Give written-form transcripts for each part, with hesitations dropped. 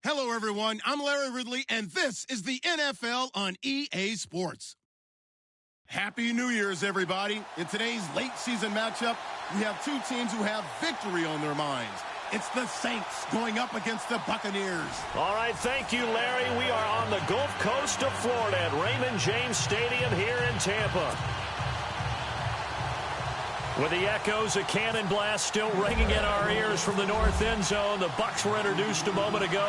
Hello, everyone. I'm Larry Ridley, and this is the NFL on EA Sports. Happy New Year's, everybody. In today's late season matchup, we have two teams who have victory on their minds. It's the Saints going up against the Buccaneers. All right, thank you, Larry. We are on the Gulf Coast of Florida at Raymond James Stadium here in Tampa. With the echoes of cannon blast still ringing in our ears from the north end zone, the Bucs were introduced a moment ago,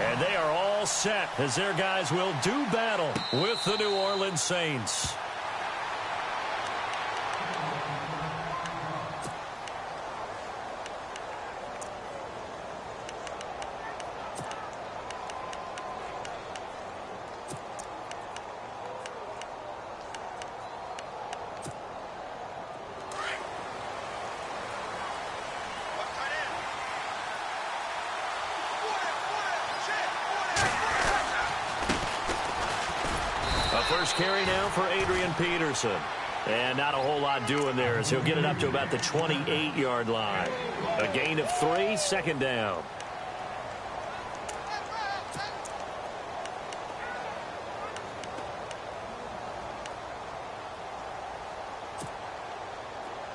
and they are all set as their guys will do battle with the New Orleans Saints. First carry now for Adrian Peterson. And not a whole lot doing there as he'll get it up to about the 28-yard line. A gain of 3, second down.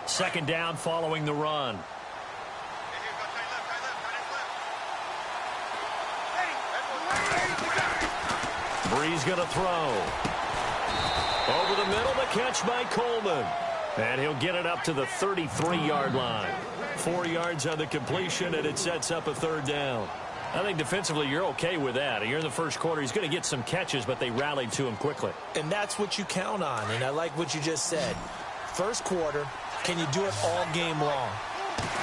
Second down following the run. Breeze going to throw. Over the middle, the catch by Coleman. And he'll get it up to the 33-yard line. 4 yards on the completion, and it sets up a third down. I think defensively you're okay with that. Here in the first quarter, he's going to get some catches, but they rallied to him quickly. And that's what you count on, and I like what you just said. First quarter, can you do it all game long?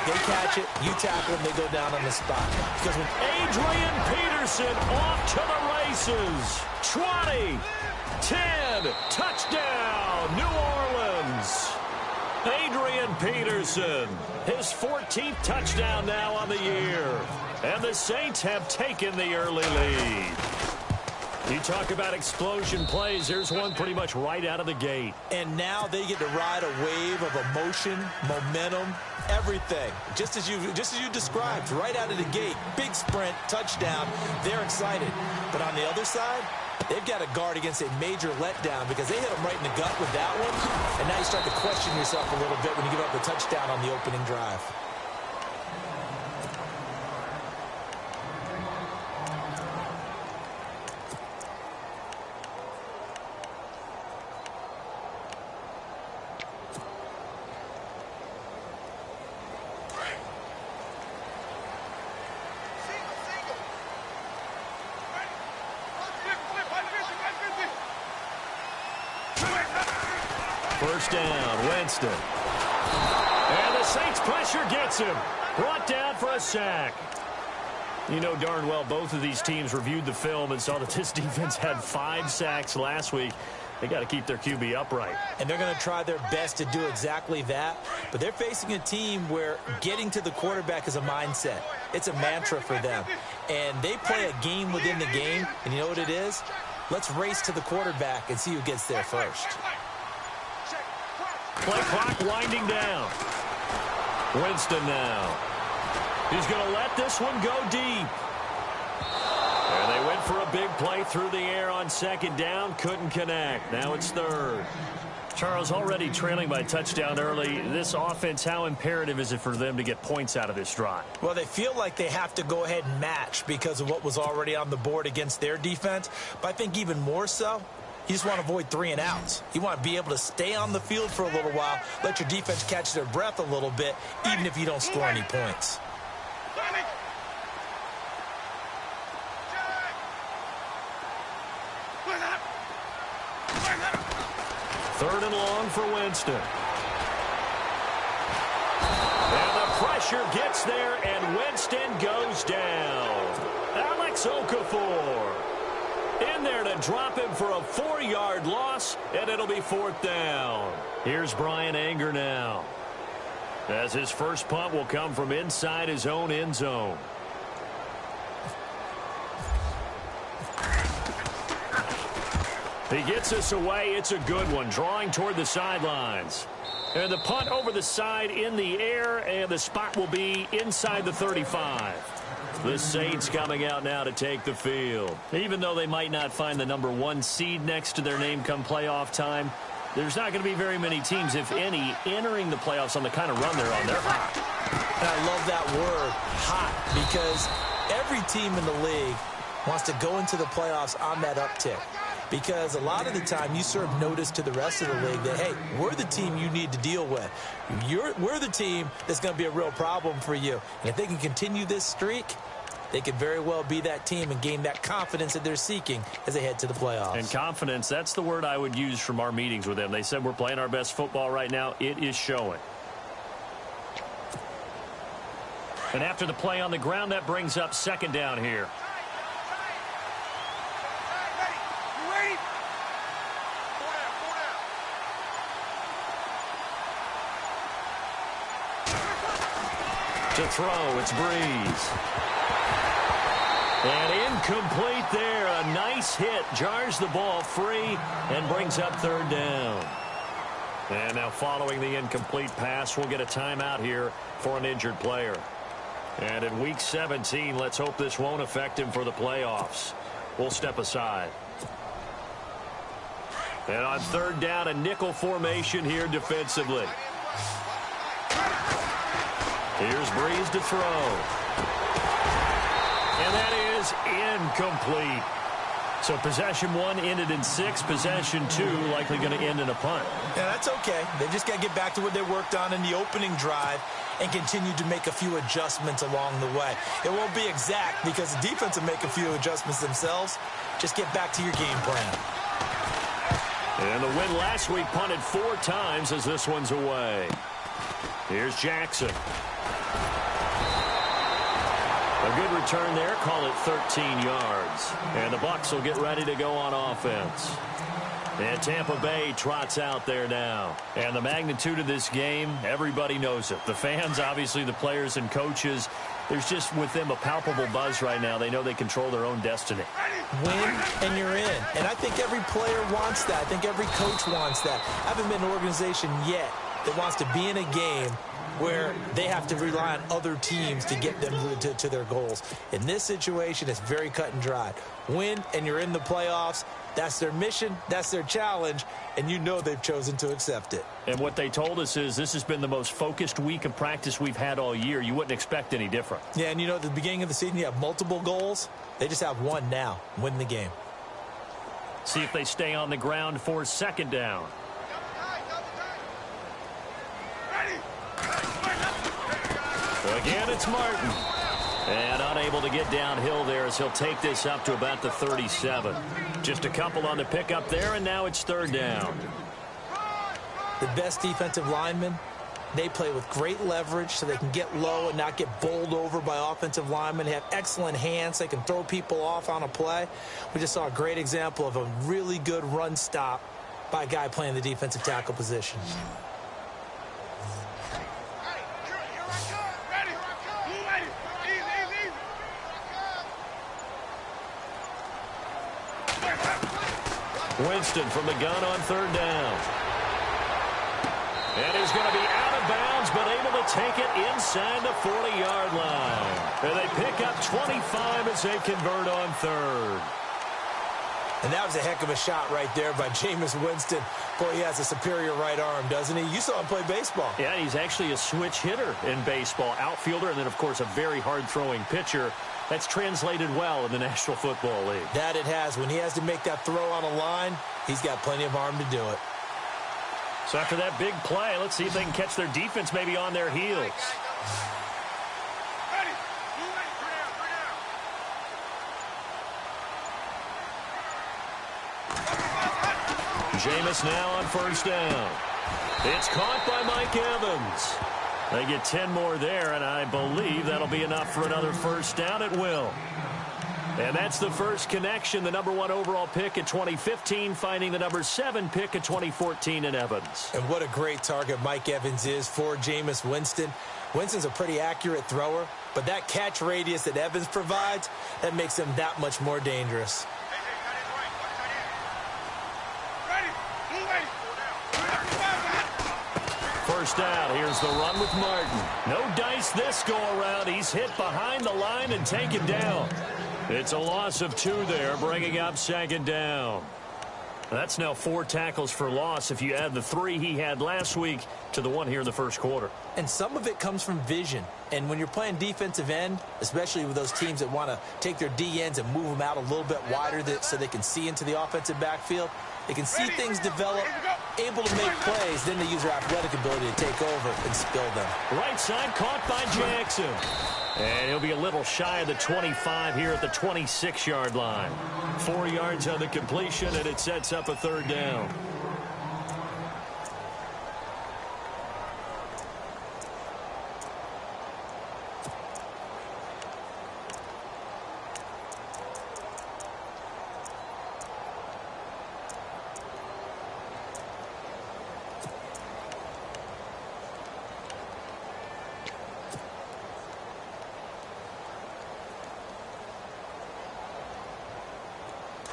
They catch it, you tackle them, they go down on the spot. Because when Adrian Peterson off to the races, 20, 10, touchdown, New Orleans. Adrian Peterson, his 14th touchdown now on the year. And the Saints have taken the early lead. You talk about explosion plays. Here's one pretty much right out of the gate. And now they get to ride a wave of emotion, momentum, everything. Just as you described, right out of the gate. Big sprint, touchdown. They're excited. But on the other side, they've got to guard against a major letdown because they hit them right in the gut with that one. And now you start to question yourself a little bit when you give up the touchdown on the opening drive. First down, Winston. And the Saints pressure gets him. Brought down for a sack. You know darn well both of these teams reviewed the film and saw that this defense had 5 sacks last week. They got to keep their QB upright. And they're going to try their best to do exactly that. But they're facing a team where getting to the quarterback is a mindset. It's a mantra for them. And they play a game within the game. And you know what it is? Let's race to the quarterback and see who gets there first. Play clock winding down. Winston now. He's going to let this one go deep. And they went for a big play through the air on second down. Couldn't connect. Now it's third. Charles, already trailing by touchdown early. This offense, how imperative is it for them to get points out of this drive? Well, they feel like they have to go ahead and match because of what was already on the board against their defense. But I think even more so, you just want to avoid 3 and outs. You want to be able to stay on the field for a little while, let your defense catch their breath a little bit, even if you don't score any points. Third and long for Winston. And the pressure gets there, and Winston goes down. Alex Okafor in there to drop him for a 4-yard loss, and it'll be fourth down. Here's Brian Anger now, as his first punt will come from inside his own end zone. He gets us away. It's a good one, drawing toward the sidelines. And the punt over the side in the air, and the spot will be inside the 35. The Saints coming out now to take the field. Even though they might not find the #1 seed next to their name come playoff time, there's not going to be very many teams, if any, entering the playoffs on the kind of run they're on. They're hot. And I love that word, hot, because every team in the league wants to go into the playoffs on that uptick. Because a lot of the time you serve notice to the rest of the league that, hey, we're the team you need to deal with. We're the team that's going to be a real problem for you. And if they can continue this streak, they could very well be that team and gain that confidence that they're seeking as they head to the playoffs. And confidence, that's the word I would use from our meetings with them. They said we're playing our best football right now. It is showing. And after the play on the ground, that brings up second down here. To throw, it's Breeze. And incomplete there. A nice hit. Jars the ball free and brings up third down. And now following the incomplete pass, we'll get a timeout here for an injured player. And in Week 17, let's hope this won't affect him for the playoffs. We'll step aside. And on third down, a nickel formation here defensively. Here's Breeze to throw. And that is incomplete. So possession 1 ended in 6. Possession 2 likely going to end in a punt. Yeah, that's okay. They just got to get back to what they worked on in the opening drive and continue to make a few adjustments along the way. It won't be exact because the defense will make a few adjustments themselves. Just get back to your game plan. And the win last week punted 4 times as this one's away. Here's Jackson. A good return there. Call it 13 yards. And the Bucs will get ready to go on offense. And Tampa Bay trots out there now. And the magnitude of this game, everybody knows it. The fans, obviously the players and coaches, there's just with them a palpable buzz right now. They know they control their own destiny. Win and you're in. And I think every player wants that. I think every coach wants that. I haven't been an organization yet that wants to be in a game where they have to rely on other teams to get them to their goals. In this situation, it's very cut and dry. Win and you're in the playoffs. That's their mission. That's their challenge. And you know they've chosen to accept it. And what they told us is this has been the most focused week of practice we've had all year. You wouldn't expect any different. Yeah, and you know, at the beginning of the season, you have multiple goals. They just have one now. Win the game. See if they stay on the ground for second down. Again, it's Martin. And unable to get downhill there as he'll take this up to about the 37. Just a couple on the pickup there, and now it's third down. The best defensive linemen, they play with great leverage so they can get low and not get bowled over by offensive linemen. They have excellent hands. They can throw people off on a play. We just saw a great example of a really good run stop by a guy playing the defensive tackle position. Winston from the gun on third down. And he's going to be out of bounds, but able to take it inside the 40-yard line. And they pick up 25 as they convert on third. And that was a heck of a shot right there by Jameis Winston. Boy, he has a superior right arm, doesn't he? You saw him play baseball. Yeah, he's actually a switch hitter in baseball. Outfielder, and then, of course, a very hard-throwing pitcher. That's translated well in the National Football League. That it has. When he has to make that throw on a line, he's got plenty of arm to do it. So after that big play, let's see if they can catch their defense maybe on their heels. Jameis now on first down. It's caught by Mike Evans. They get 10 more there, and I believe that'll be enough for another first down. It will. And that's the first connection. The #1 overall pick in 2015 finding the #7 pick in 2014 in Evans. And what a great target Mike Evans is for Jameis Winston. Winston's a pretty accurate thrower, but that catch radius that Evans provides, that makes him that much more dangerous. first out. Here's the run with Martin. No dice this go-around. He's hit behind the line and taken down. It's a loss of 2 there, bringing up second down. That's now 4 tackles for loss if you add the 3 he had last week to the 1 here in the first quarter. And some of it comes from vision. And when you're playing defensive end, especially with those teams that want to take their D-ends and move them out a little bit wider so they can see into the offensive backfield, they can see things develop, able to make plays, then they use their athletic ability to take over and spill them. Right side caught by Jackson. And he'll be a little shy of the 25 here at the 26-yard line. 4 yards on the completion, and it sets up a third down.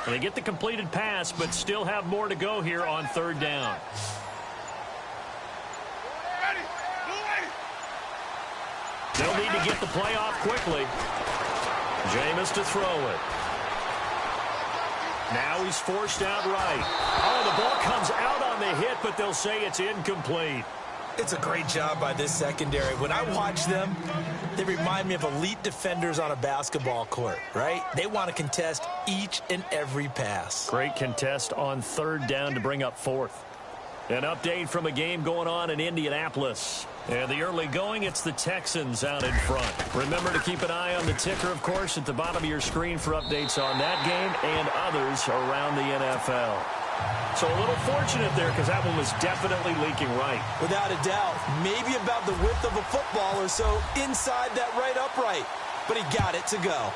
They get the completed pass, but still have more to go here on third down. They'll need to get the play off quickly. Jameis to throw it. Now he's forced out right. Oh, the ball comes out on the hit, but they'll say it's incomplete. It's a great job by this secondary. When I watch them, they remind me of elite defenders on a basketball court, right? They want to contest each and every pass. Great contest on third down to bring up fourth. An update from a game going on in Indianapolis. And the early going, it's the Texans out in front. Remember to keep an eye on the ticker, of course, at the bottom of your screen for updates on that game and others around the NFL. So a little fortunate there because that one was definitely leaking right. Without a doubt. Maybe about the width of a football or so inside that right upright. But he got it to go.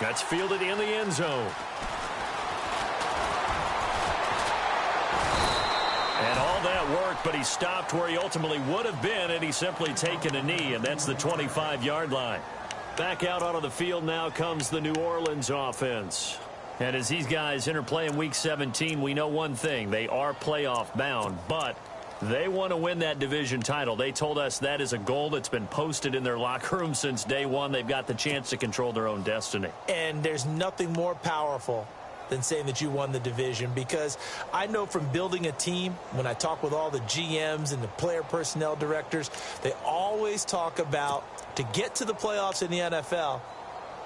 That's fielded in the end zone. And all that worked, but he stopped where he ultimately would have been, and he's simply taken a knee, and that's the 25-yard line. Back out onto the field now comes the New Orleans offense. And as these guys interplay in Week 17, we know one thing. They are playoff bound, but they want to win that division title. They told us that is a goal that's been posted in their locker room since day one. They've got the chance to control their own destiny. And there's nothing more powerful than saying that you won the division, because I know from building a team, when I talk with all the GMs and the player personnel directors, they always talk about, to get to the playoffs in the NFL,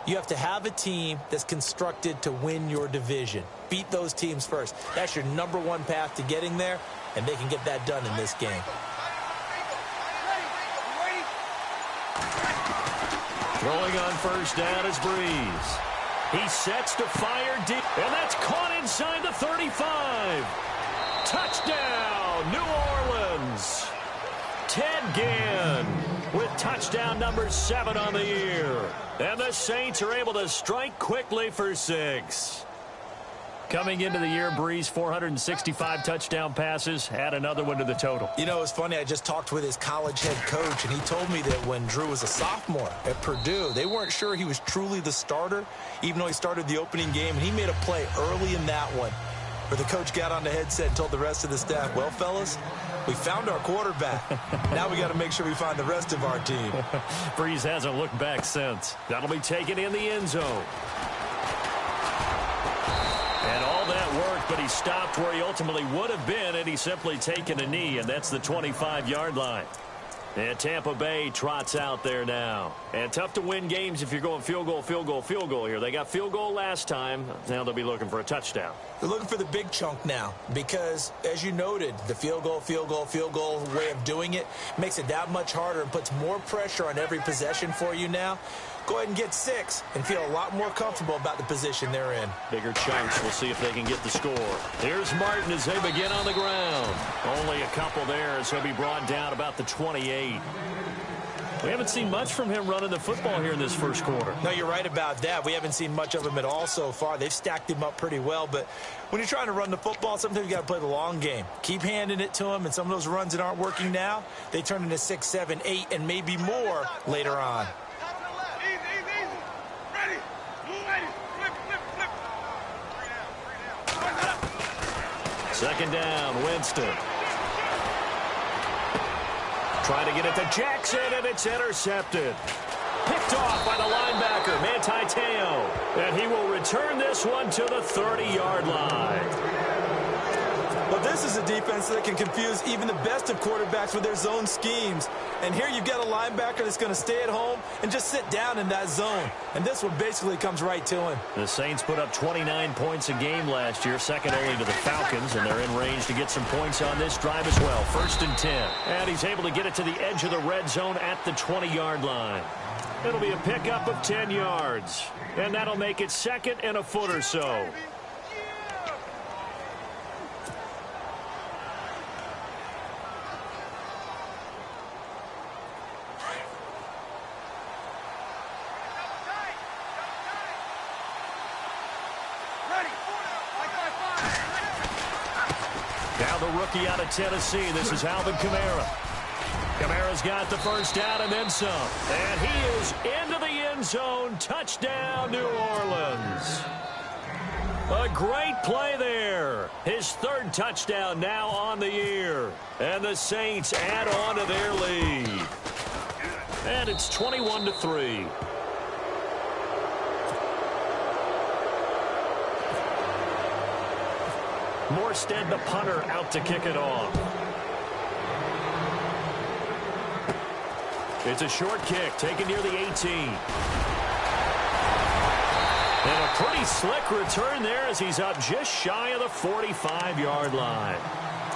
you have to have a team that's constructed to win your division. Beat those teams first. That's your number one path to getting there, and they can get that done in this game. Throwing on first down is Breeze. He sets to fire deep, and that's caught inside the 35. Touchdown, New Orleans. Ted Ginn with touchdown number 7 on the year. And the Saints are able to strike quickly for 6. Coming into the year, Breeze, 465 touchdown passes, add another one to the total. You know, it's funny, I just talked with his college head coach, and he told me that when Drew was a sophomore at Purdue, they weren't sure he was truly the starter, even though he started the opening game, and he made a play early in that one, where the coach got on the headset and told the rest of the staff, well, fellas, we found our quarterback. Now we got to make sure we find the rest of our team. Breeze hasn't looked back since. That'll be taken in the end zone. And all that worked, but he stopped where he ultimately would have been, and he's simply taken a knee, and that's the 25-yard line. And Tampa Bay trots out there now. And tough to win games if you're going field goal, field goal, field goal here. They got field goal last time. Now they'll be looking for a touchdown. They're looking for the big chunk now because, as you noted, the field goal, field goal, field goal way of doing it makes it that much harder and puts more pressure on every possession for you now. Go ahead and get 6 and feel a lot more comfortable about the position they're in. Bigger chunks. We'll see if they can get the score. Here's Martin as they begin on the ground. Only a couple there as he'll be brought down about the 28. We haven't seen much from him running the football here in this first quarter. No, you're right about that. We haven't seen much of him at all so far. They've stacked him up pretty well, but when you're trying to run the football, sometimes you got to play the long game. Keep handing it to him, and some of those runs that aren't working now, they turn into 6, 7, 8, and maybe more later on. Second down, Winston. Trying to get it to Jackson, and it's intercepted. Picked off by the linebacker, Manti Te'o. And he will return this one to the 30-yard line. Well, this is a defense that can confuse even the best of quarterbacks with their zone schemes. And here you've got a linebacker that's going to stay at home and just sit down in that zone. And this one basically comes right to him. The Saints put up 29 points a game last year, second only to the Falcons, and they're in range to get some points on this drive as well. 1st and 10. And he's able to get it to the edge of the red zone at the 20-yard line. It'll be a pickup of 10 yards. And that'll make it second and a foot or so. Now the rookie out of Tennessee. This is Alvin Kamara. Kamara's got the first down and then some. And he is into the end zone. Touchdown, New Orleans. A great play there. His 3rd touchdown now on the year. And the Saints add on to their lead. And it's 21-3. Morstead, the punter, out to kick it off. It's a short kick taken near the 18. And a pretty slick return there as he's up just shy of the 45-yard line.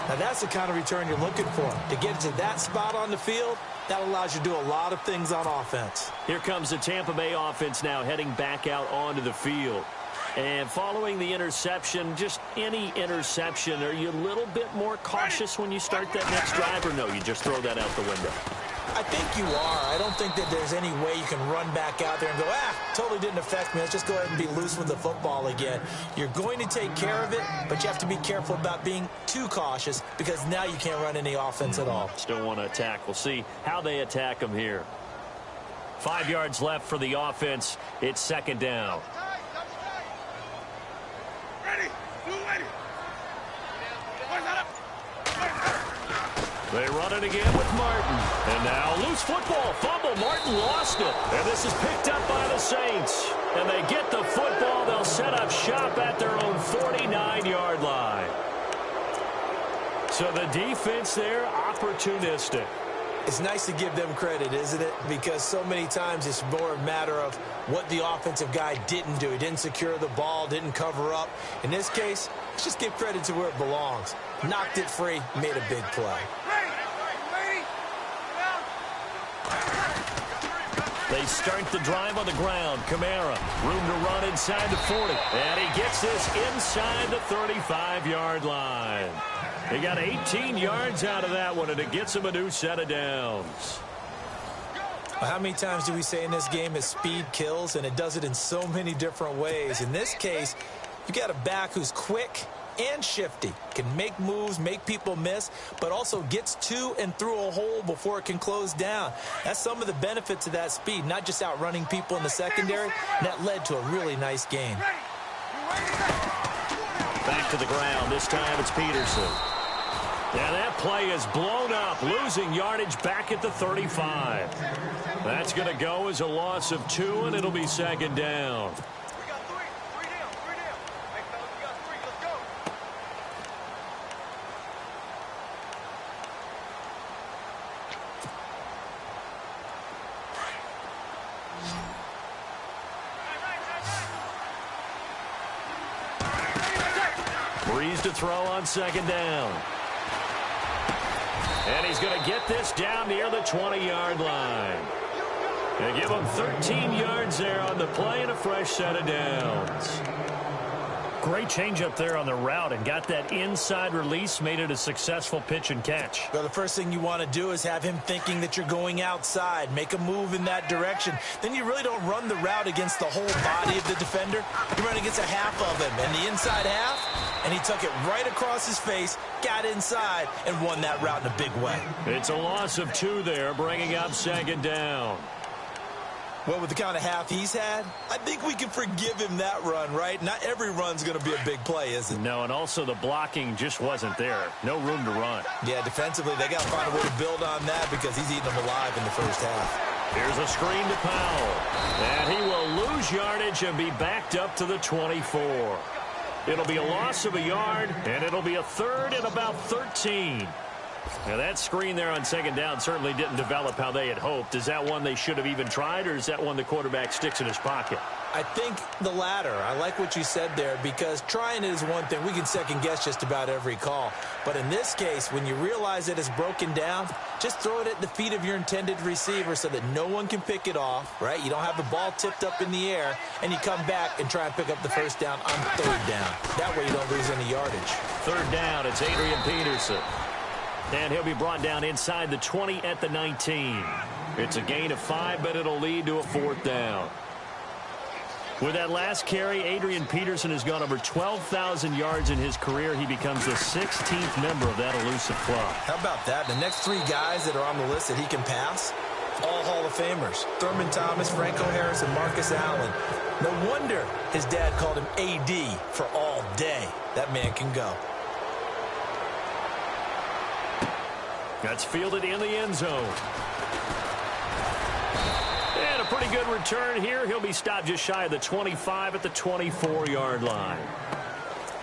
Now that's the kind of return you're looking for. To get to that spot on the field, that allows you to do a lot of things on offense. Here comes the Tampa Bay offense now heading back out onto the field. And following the interception, just any interception, are you a little bit more cautious when you start that next drive, or no, you just throw that out the window? I think you are. I don't think that there's any way you can run back out there and go, totally didn't affect me. Let's just go ahead and be loose with the football again. You're going to take care of it, but you have to be careful about being too cautious because now you can't run any offense at all. Still want to attack. We'll see how they attack them here. 5 yards left for the offense. It's second down. They run it again with Martin. And now loose football. Fumble. Martin lost it. And this is picked up by the Saints. And they get the football. They'll set up shop at their own 49-yard line. So the defense there, opportunistic. It's nice to give them credit, isn't it? Because so many times it's more a matter of what the offensive guy didn't do. He didn't secure the ball, didn't cover up. In this case, let's just give credit to where it belongs. Knocked it free, made a big play. They start the drive on the ground. Kamara, room to run inside the 40. And he gets this inside the 35-yard line. He got 18 yards out of that one, and it gets him a new set of downs. How many times do we say in this game that speed kills, and it does it in so many different ways? In this case, you got a back who's quick and shifty, can make moves, make people miss, but also gets to and through a hole before it can close down. That's some of the benefits of that speed, not just outrunning people in the secondary, and that led to a really nice game. Back to the ground. This time it's Peterson. Yeah, that play is blown up, losing yardage back at the 35. That's going to go as a loss of 2, and it'll be second down. Breeze to throw on second down. And he's going to get this down near the 20-yard line. They give him 13 yards there on the play and a fresh set of downs. Great change up there on the route and got that inside release, made it a successful pitch and catch. Well, the first thing you want to do is have him thinking that you're going outside, make a move in that direction. Then you really don't run the route against the whole body of the defender. You run against a half of him, and the inside half, and he took it right across his face, got inside, and won that route in a big way. It's a loss of 2 there, bringing up second down. Well, with the kind of half he's had, I think we can forgive him that run, right? Not every run's going to be a big play, is it? No, and also the blocking just wasn't there. No room to run. Yeah, defensively, they got to find a way to build on that because he's eating them alive in the first half. Here's a screen to Powell. And he will lose yardage and be backed up to the 24. It'll be a loss of a yard, and it'll be a third and about 13. Now, that screen there on second down certainly didn't develop how they had hoped. Is that one they should have even tried, or is that one the quarterback sticks in his pocket? I think the latter. I like what you said there because trying it is one thing. We can second-guess just about every call. But in this case, when you realize that it's broken down, just throw it at the feet of your intended receiver so that no one can pick it off, right? You don't have the ball tipped up in the air, and you come back and try and pick up the first down on third down. That way you don't lose any yardage. Third down, it's Adrian Peterson. And he'll be brought down inside the 20 at the 19. It's a gain of 5, but it'll lead to a fourth down. With that last carry, Adrian Peterson has gone over 12,000 yards in his career. He becomes the 16th member of that elusive club. How about that? The next 3 guys that are on the list that he can pass, all Hall of Famers. Thurman Thomas, Franco Harris, and Marcus Allen. No wonder his dad called him AD for all day. That man can go. That's fielded in the end zone. And a pretty good return here. He'll be stopped just shy of the 25 at the 24-yard line.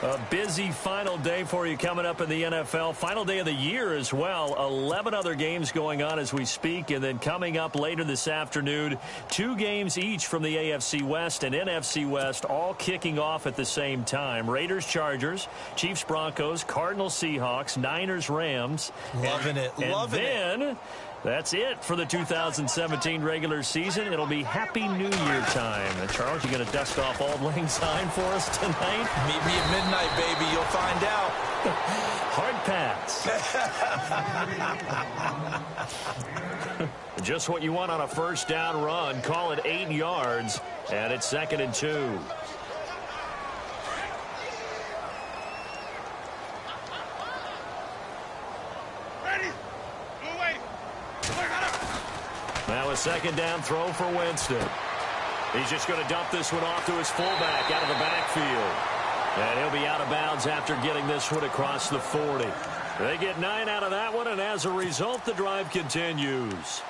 A busy final day for you coming up in the NFL. Final day of the year as well. 11 other games going on as we speak. And then coming up later this afternoon, 2 games each from the AFC West and NFC West, all kicking off at the same time. Raiders, Chargers, Chiefs, Broncos, Cardinals, Seahawks, Niners, Rams. Loving it. Loving it. That's it for the 2017 regular season. It'll be Happy New Year time. And Charles, you going to dust off Auld Lang Syne for us tonight? Meet me at midnight, baby. You'll find out. Hard pass. Just what you want on a first down run. Call it 8 yards, and it's 2nd and 2. Now a 2nd down throw for Winston. He's just going to dump this one off to his fullback out of the backfield. And he'll be out of bounds after getting this one across the 40. They get 9 out of that one, and as a result, the drive continues.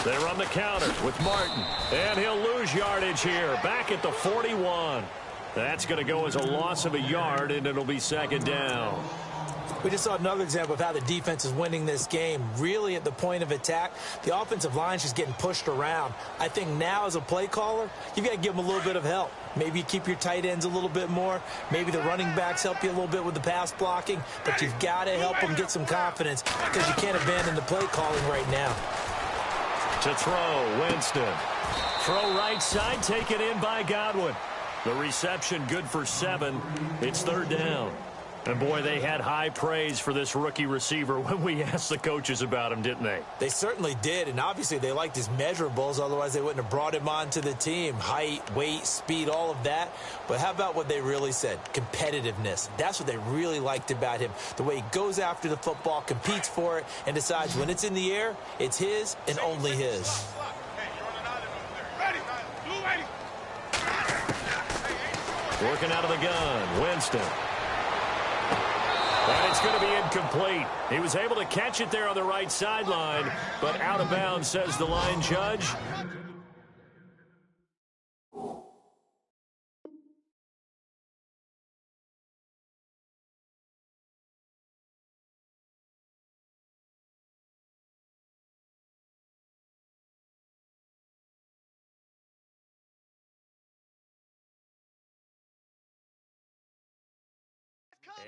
They run the counter with Martin. And he'll lose yardage here. Back at the 41. That's going to go as a loss of a yard, and it'll be 2nd down. We just saw another example of how the defense is winning this game. Really at the point of attack, the offensive line's just getting pushed around. I think now as a play caller, you've got to give them a little bit of help. Maybe you keep your tight ends a little bit more. Maybe the running backs help you a little bit with the pass blocking. But you've got to help them get some confidence because you can't abandon the play calling right now. To throw, Winston. Throw right side, taken in by Godwin. The reception good for 7. It's 3rd down. And, boy, they had high praise for this rookie receiver when we asked the coaches about him, didn't they? They certainly did, and obviously they liked his measurables. Otherwise, they wouldn't have brought him onto the team. Height, weight, speed, all of that. But how about what they really said? Competitiveness. That's what they really liked about him. The way he goes after the football, competes for it, and decides when it's in the air, it's his and only his. Working out of the gun, Winston. And it's going to be incomplete. He was able to catch it there on the right sideline, but out of bounds, says the line judge.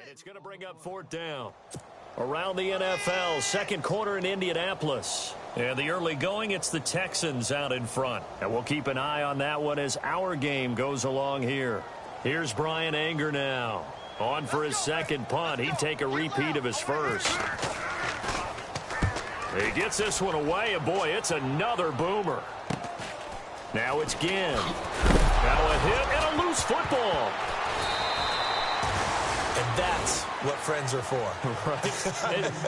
And it's going to bring up 4th down. Around the NFL, 2nd quarter in Indianapolis. And the early going, it's the Texans out in front. And we'll keep an eye on that one as our game goes along here. Here's Brian Anger now. On for his 2nd punt. He'd take a repeat of his first. He gets this one away, and boy, it's another boomer. Now it's Ginn. Now a hit and a loose football. And that's what friends are for. Right.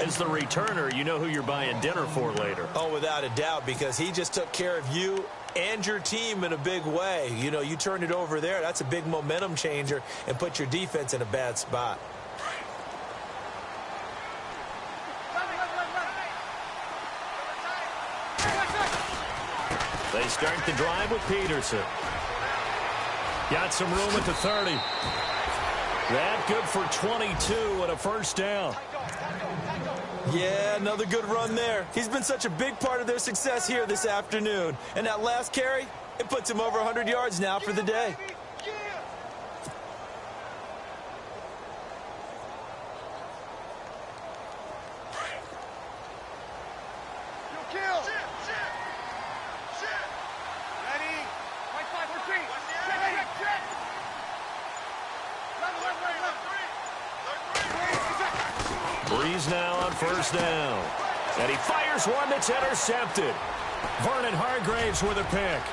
As the returner, you know who you're buying dinner for later. Oh, without a doubt, because he just took care of you and your team in a big way. You know, you turned it over there. That's a big momentum changer and put your defense in a bad spot. They start the drive with Peterson. Got some room at the 30. That good for 22 and a first down. Yeah, another good run there. He's been such a big part of their success here this afternoon. And that last carry, it puts him over 100 yards now for the day. Breeze now on first down. And he fires one that's intercepted. Vernon Hargraves with a pick.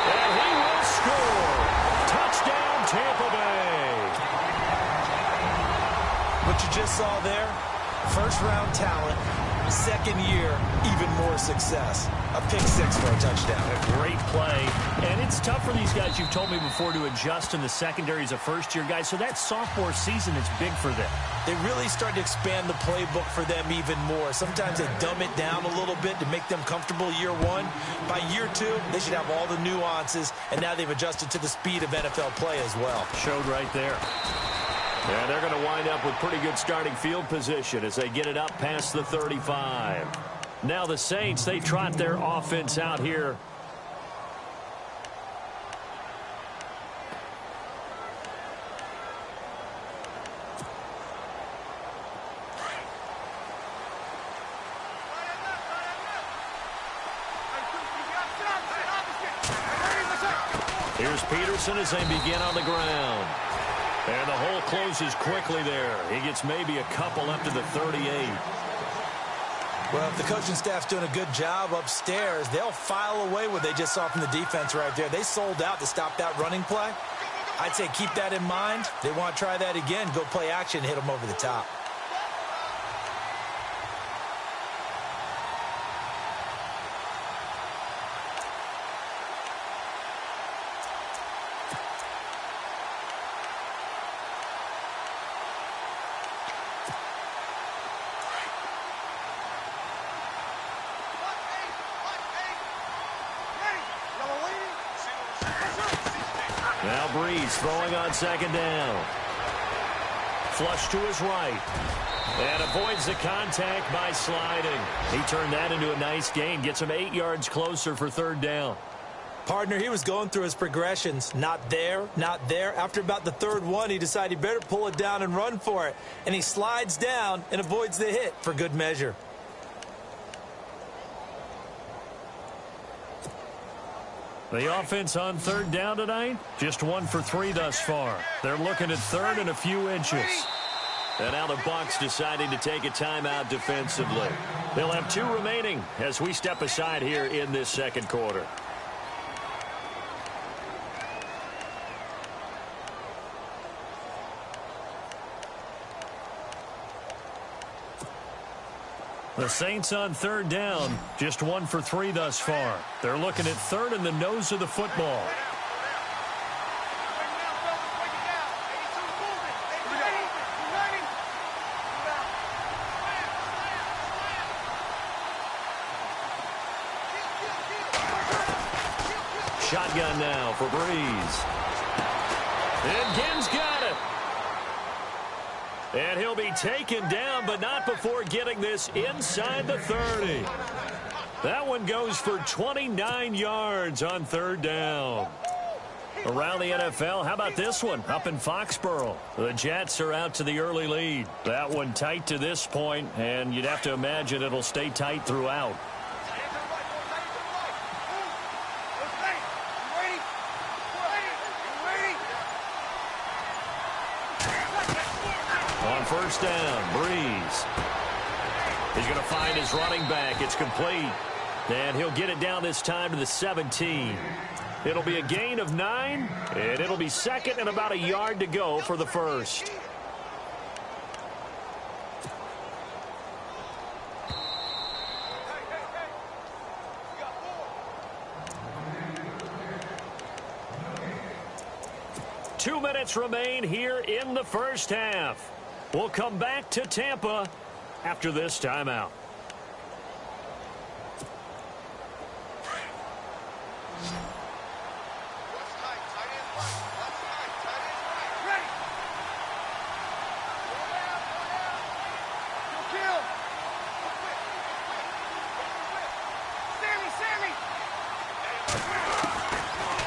And he will score. Touchdown, Tampa Bay. What you just saw there, first-round talent, second year, even more success. A pick six for a touchdown. A great play. And it's tough for these guys, you've told me before, to adjust in the secondary as a first-year guy. So that sophomore season is big for them. They really start to expand the playbook for them even more. Sometimes they dumb it down a little bit to make them comfortable year one. By year two, they should have all the nuances, and now they've adjusted to the speed of NFL play as well. Showed right there. And they're going to wind up with pretty good starting field position as they get it up past the 35. Now the Saints, they trot their offense out here. Here's Peterson as they begin on the ground. And the hole closes quickly there. He gets maybe a couple up to the 38. Well, if the coaching staff's doing a good job upstairs, they'll file away what they just saw from the defense right there. They sold out to stop that running play. I'd say keep that in mind. They want to try that again, go play action, hit them over the top. Now Breeze throwing on second down. Flush to his right. And avoids the contact by sliding. He turned that into a nice gain. Gets him 8 yards closer for third down. Partner, he was going through his progressions. Not there, not there. After about the third one, he decided he better pull it down and run for it. And he slides down and avoids the hit for good measure. The offense on third down tonight, just 1 for 3 thus far. They're looking at third and a few inches. And now the Bucs deciding to take a timeout defensively. They'll have 2 remaining as we step aside here in this second quarter. The Saints on third down, just 1 for 3 thus far. They're looking at third and the nose of the football. Shotgun now for Breeze. And Ginn's got it. And he'll be taken down, but not before getting this inside the 30. That one goes for 29 yards on third down. Around the NFL, how about this one up in Foxborough? The Jets are out to the early lead. That one tight to this point, and you'd have to imagine it'll stay tight throughout. On first down, Breeze. He's going to find his running back. It's complete. And he'll get it down this time to the 17. It'll be a gain of 9, and it'll be second and about a yard to go for the first. Two minutes remain here in the first half. We'll come back to Tampa after this timeout.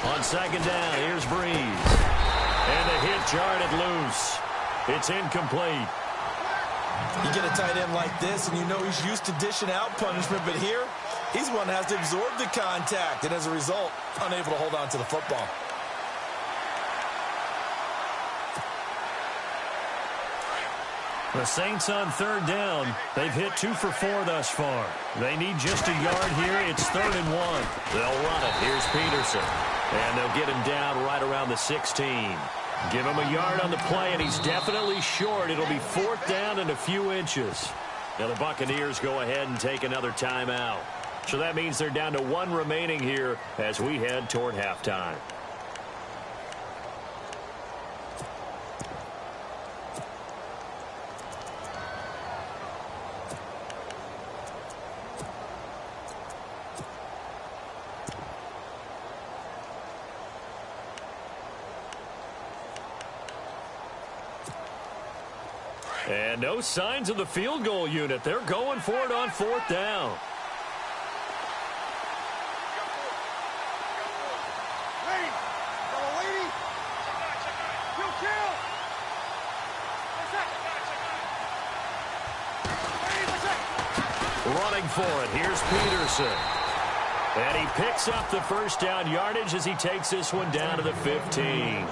On second down, here's Breeze. And the hit jarred loose. It's incomplete. You get a tight end like this, and you know he's used to dishing out punishment, but here, he's one that has to absorb the contact, and as a result, unable to hold on to the football. The Saints on third down. They've hit 2 for 4 thus far. They need just a yard here. It's 3rd and 1. They'll run it. Here's Peterson. And they'll get him down right around the 16. Give him a yard on the play, and he's definitely short. It'll be 4th down and a few inches. Now the Buccaneers go ahead and take another timeout. So that means they're down to 1 remaining here as we head toward halftime. And no signs of the field goal unit. They're going for it on 4th down. Running for it. Here's Peterson. And he picks up the first down yardage as he takes this one down to the 15.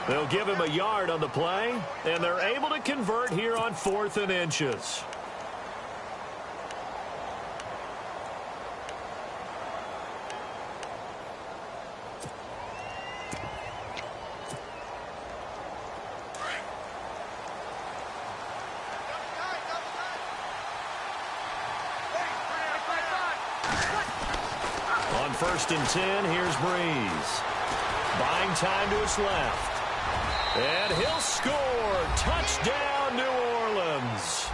They'll give him a yard on the play, and they're able to convert here on 4th and inches. On 1st and 10, here's Breeze. Buying time to his left. And he'll score. Touchdown, New Orleans.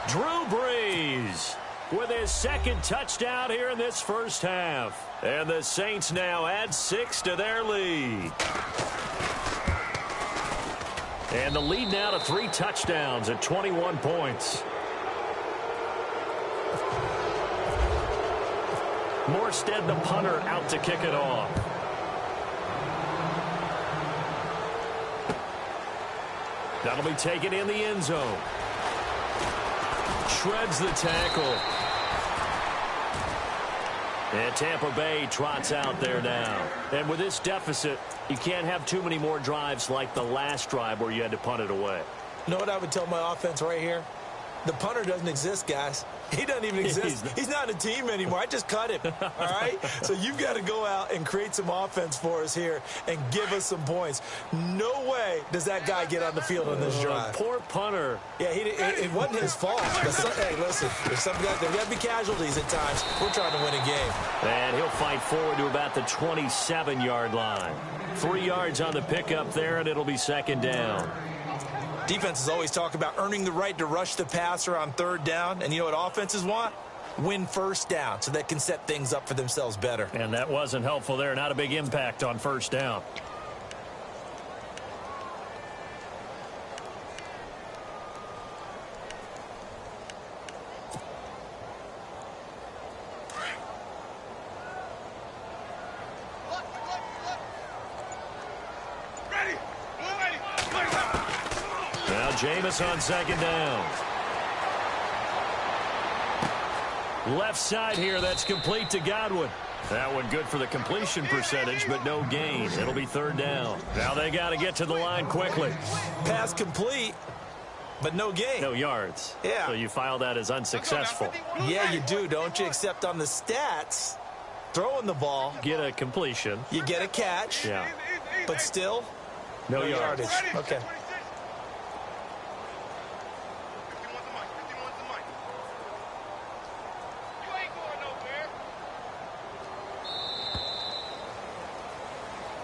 Drew Brees with his 2nd touchdown here in this first half. And the Saints now add 6 to their lead. And the lead now to 3 touchdowns at 21 points. Morstead, the punter, out to kick it off. That'll be taken in the end zone. Shreds the tackle. And Tampa Bay trots out there now. And with this deficit, you can't have too many more drives like the last drive where you had to punt it away. You know what I would tell my offense right here? The punter doesn't exist, guys. He doesn't even exist. He's not a team anymore. I just cut him, all right? So you've got to go out and create some offense for us here and give us some points. No way does that guy get on the field on this drive. Poor punter. Yeah, it wasn't his fault. Hey, listen, there's got to be casualties at times. We're trying to win a game. And he'll fight forward to about the 27-yard line. 3 yards on the pickup there, and it'll be 2nd down. Defenses always talk about earning the right to rush the passer on 3rd down. And you know what offenses want? Win 1st down so they can set things up for themselves better. And that wasn't helpful there. Not a big impact on 1st down. Jameis on 2nd down. Left side here, that's complete to Godwin. That one good for the completion percentage, but no gain. It'll be 3rd down. Now they got to get to the line quickly. Pass complete. but no gain. No yards. Yeah. So you file that as unsuccessful. Yeah, you do, don't you? Except on the stats, throwing the ball. Get a completion. You get a catch. Yeah. But still, no yardage. Okay.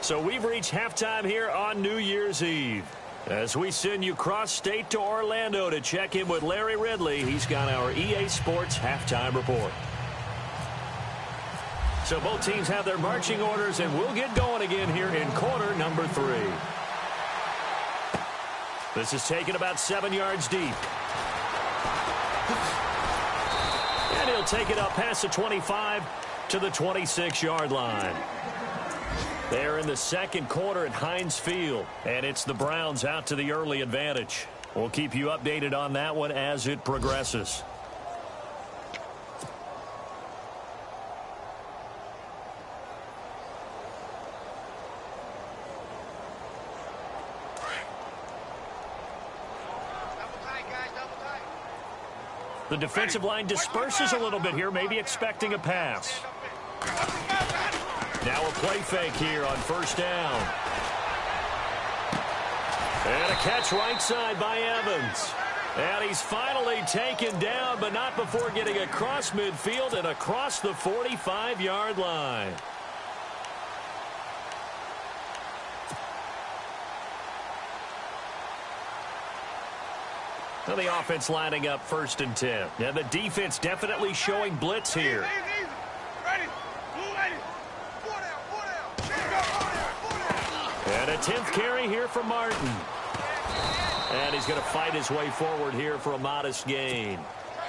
So we've reached halftime here on New Year's Eve. As we send you cross-state to Orlando to check in with Larry Ridley, he's got our EA Sports halftime report. So both teams have their marching orders, and we'll get going again here in quarter number 3. This is taken about 7 yards deep. And he'll take it up past the 25 to the 26-yard line. They're in the second quarter at Heinz Field, and it's the Browns out to the early advantage. We'll keep you updated on that one as it progresses. The defensive line disperses a little bit here, maybe expecting a pass. Now a play fake here on first down. And a catch right side by Evans. And he's finally taken down, but not before getting across midfield and across the 45-yard line. Now the offense lining up 1st and 10. Now the defense definitely showing blitz here. And a 10th carry here for Martin. And he's going to fight his way forward here for a modest gain.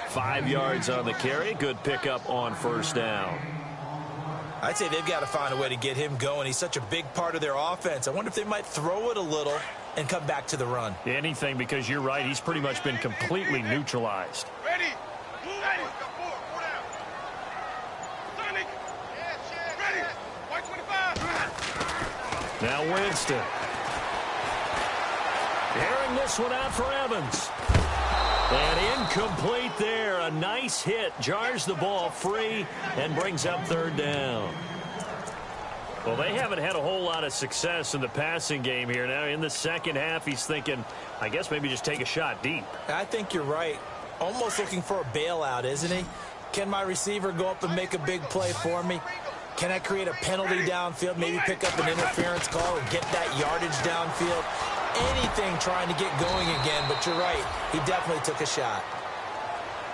5 yards on the carry. Good pickup on first down. I'd say they've got to find a way to get him going. He's such a big part of their offense. I wonder if they might throw it a little and come back to the run. Anything, because you're right. He's pretty much been completely neutralized. Ready. Now Winston. Airing this one out for Evans. And incomplete there. A nice hit. Jars the ball free and brings up 3rd down. Well, they haven't had a whole lot of success in the passing game here. Now in the second half, he's thinking, I guess maybe just take a shot deep. I think you're right. Almost looking for a bailout, isn't he? Can my receiver go up and make a big play for me? Can I create a penalty downfield, maybe pick up an interference call and get that yardage downfield? Anything trying to get going again, but you're right. He definitely took a shot.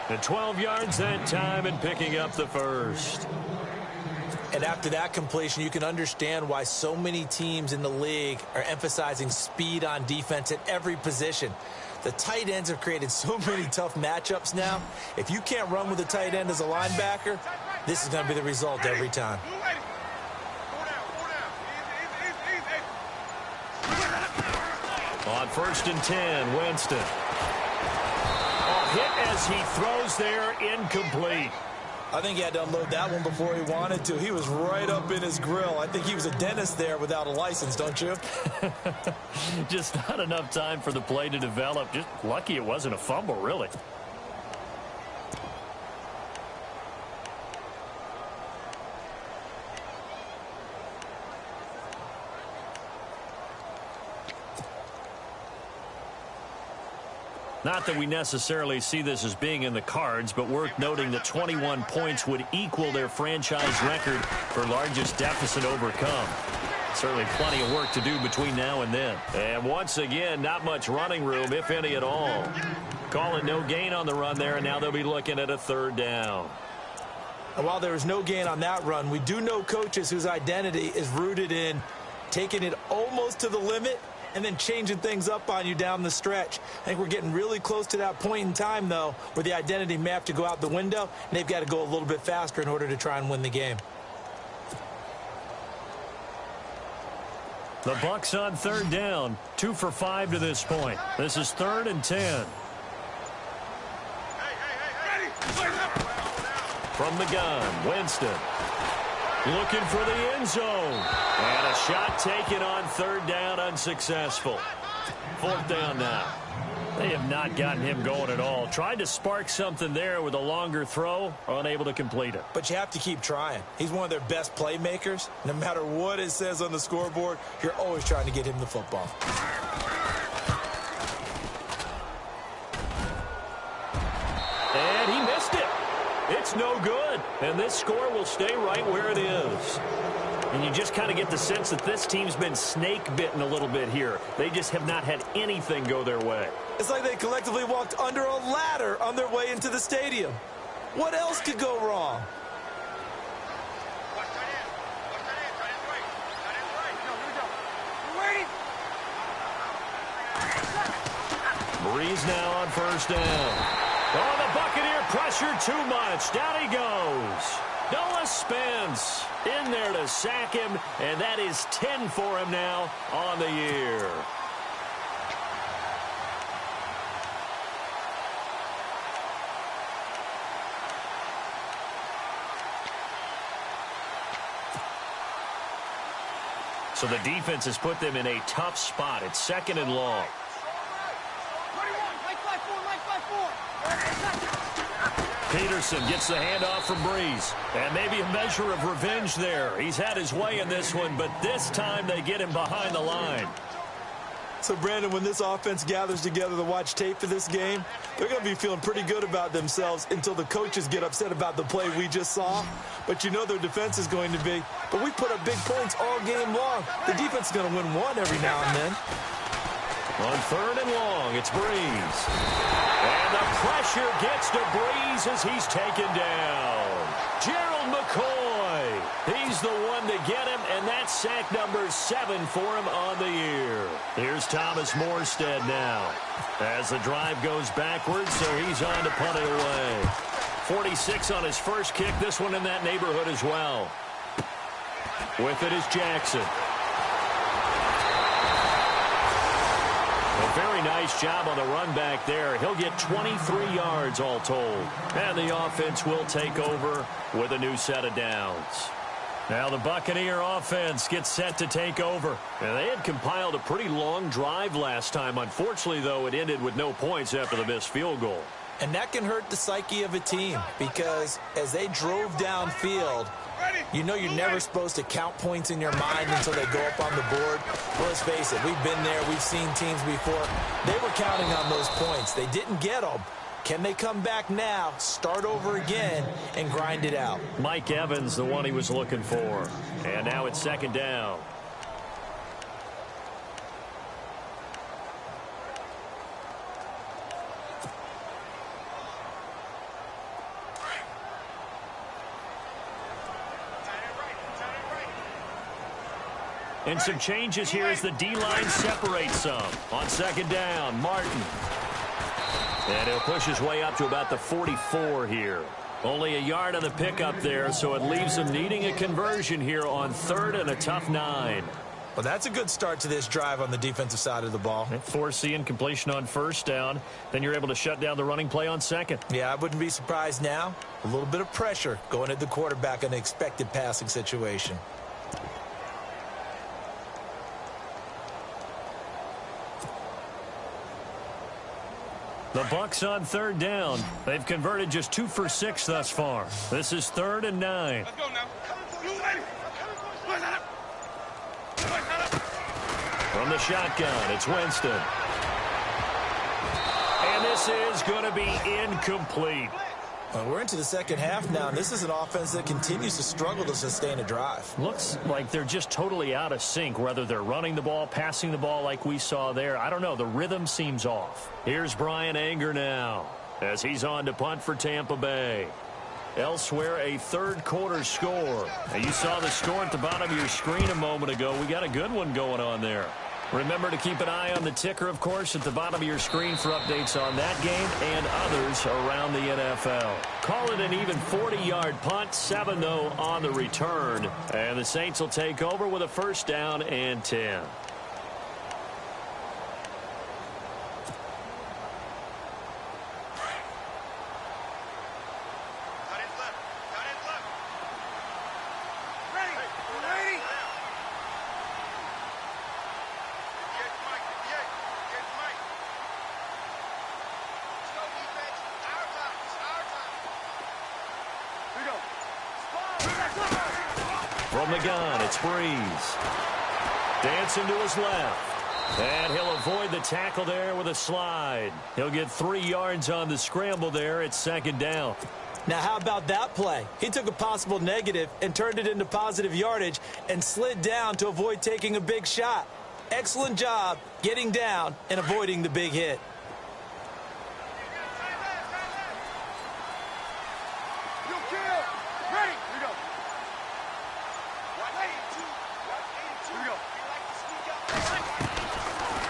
And 12 yards that time and picking up the first. And after that completion, you can understand why so many teams in the league are emphasizing speed on defense at every position. The tight ends have created so many tough matchups now. If you can't run with a tight end as a linebacker, this is going to be the result every time. On 1st and 10, Winston. Hit as he throws there, incomplete. I think he had to unload that one before he wanted to. He was right up in his grill. I think he was a dentist there without a license, don't you? Just not enough time for the play to develop. Just lucky it wasn't a fumble, really. Not that we necessarily see this as being in the cards, but worth noting that 21 points would equal their franchise record for largest deficit overcome. Certainly plenty of work to do between now and then. And once again, not much running room, if any at all. Call it no gain on the run there, and now they'll be looking at a 3rd down. And while there was no gain on that run, we do know coaches whose identity is rooted in taking it almost to the limit and then changing things up on you down the stretch. I think we're getting really close to that point in time, though, where the identity may have to go out the window, and they've got to go a little bit faster in order to try and win the game. The Bucs on 3rd down, 2 for 5 to this point. This is 3rd and 10. From the gun, Winston. Looking for the end zone. And a shot taken on 3rd down, unsuccessful. 4th down now. They have not gotten him going at all. Tried to spark something there with a longer throw, unable to complete it. But you have to keep trying. He's one of their best playmakers. No matter what it says on the scoreboard, you're always trying to get him the football. And he missed it. It's no good. And this score will stay right where it is. And you just kind of get the sense that this team's been snake-bitten a little bit here. They just have not had anything go their way. It's like they collectively walked under a ladder on their way into the stadium. What else could go wrong? Breeze now on first down. Oh, the Buccaneer pressure too much. Down he goes. Noah Spence in there to sack him, and that is 10 for him now on the year. So the defense has put them in a tough spot. It's second and long. Peterson gets the handoff from Breeze. And maybe a measure of revenge there. He's had his way in this one, but this time they get him behind the line. So, Brandon, when this offense gathers together to watch tape for this game, they're going to be feeling pretty good about themselves until the coaches get upset about the play we just saw. But you know their defense is going to be. But we put up big points all game long. The defense is going to win one every now and then. On third and long, it's Breeze. And the pressure gets to Breeze as he's taken down. Gerald McCoy. He's the one to get him, and that's sack number 7 for him on the year. Here's Thomas Morstead now. As the drive goes backwards, so he's on to punt it away. 46 on his first kick. This one in that neighborhood as well. With it is Jackson. A very nice job on the run back there. He'll get 23 yards all told. And the offense will take over with a new set of downs. Now the Buccaneer offense gets set to take over. And they had compiled a pretty long drive last time. Unfortunately, though, it ended with no points after the missed field goal. And that can hurt the psyche of a team because as they drove downfield, you know you're never supposed to count points in your mind until they go up on the board. Well, let's face it, we've been there. We've seen teams before. They were counting on those points. They didn't get them. Can they come back now, start over again, and grind it out? Mike Evans, the one he was looking for. And now it's second down. And some changes here as the D-line separates some. On second down, Martin. And he'll push his way up to about the 44 here. Only a yard on the pickup there, so it leaves them needing a conversion here on third and a tough 9. Well, that's a good start to this drive on the defensive side of the ball. Forcing completion on first down. Then you're able to shut down the running play on second. Yeah, I wouldn't be surprised now. A little bit of pressure going at the quarterback in an expected passing situation. The Bucs on third down. They've converted just 2 for 6 thus far. This is third and 9. Let's go now. From the shotgun, it's Winston. And this is going to be incomplete. Well, we're into the second half now, and this is an offense that continues to struggle to sustain a drive. Looks like they're just totally out of sync, whether they're running the ball, passing the ball like we saw there. I don't know. The rhythm seems off. Here's Brian Anger now as he's on to punt for Tampa Bay. Elsewhere, a third quarter score. Now, you saw the score at the bottom of your screen a moment ago. We got a good one going on there. Remember to keep an eye on the ticker, of course, at the bottom of your screen for updates on that game and others around the NFL. Call it an even 40-yard punt, 7, though, on the return. And the Saints will take over with a first down and 10. From the gun, it's Breeze. Dancing to his left. And he'll avoid the tackle there with a slide. He'll get 3 yards on the scramble there. It's second down. Now, how about that play? He took a possible negative and turned it into positive yardage and slid down to avoid taking a big shot. Excellent job getting down and avoiding the big hit.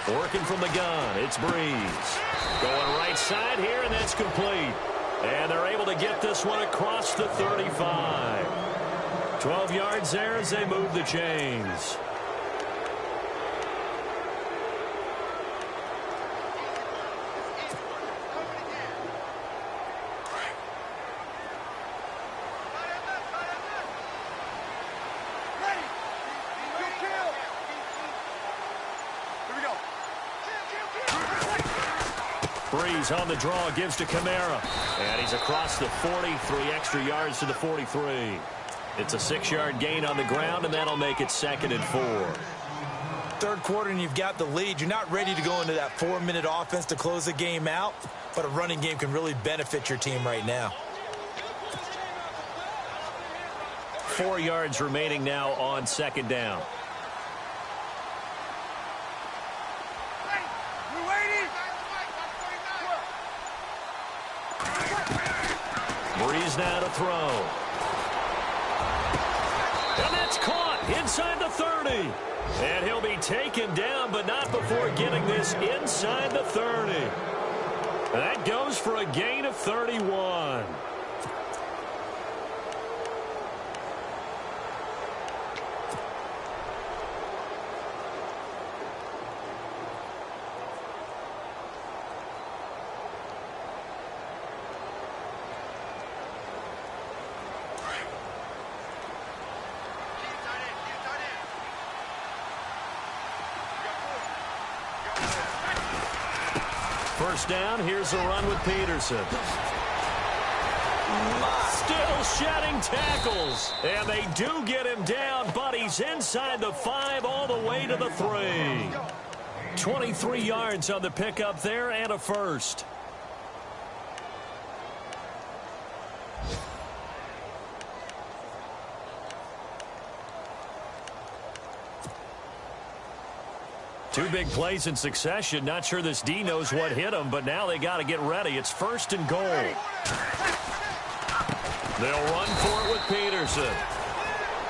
Working from the gun, it's Breeze. Going right side here, and that's complete. And they're able to get this one across the 35. 12 yards there as they move the chains. Breeze on the draw, gives to Kamara. And he's across the 40, 3 extra yards to the 43. It's a 6-yard gain on the ground, and that'll make it 2nd and 4. Third quarter, and you've got the lead. You're not ready to go into that 4-minute offense to close the game out, but a running game can really benefit your team right now. 4 yards remaining now on 2nd down. Breeze now to throw. And that's caught inside the 30. And he'll be taken down, but not before getting this inside the 30. That goes for a gain of 31. First down, here's a run with Peterson. Still shedding tackles. And they do get him down, but he's inside the 5 all the way to the 3. 23 yards on the pickup there and a first. Two big plays in succession. Not sure this D knows what hit him, but now they got to get ready. It's 1st and goal. They'll run for it with Peterson.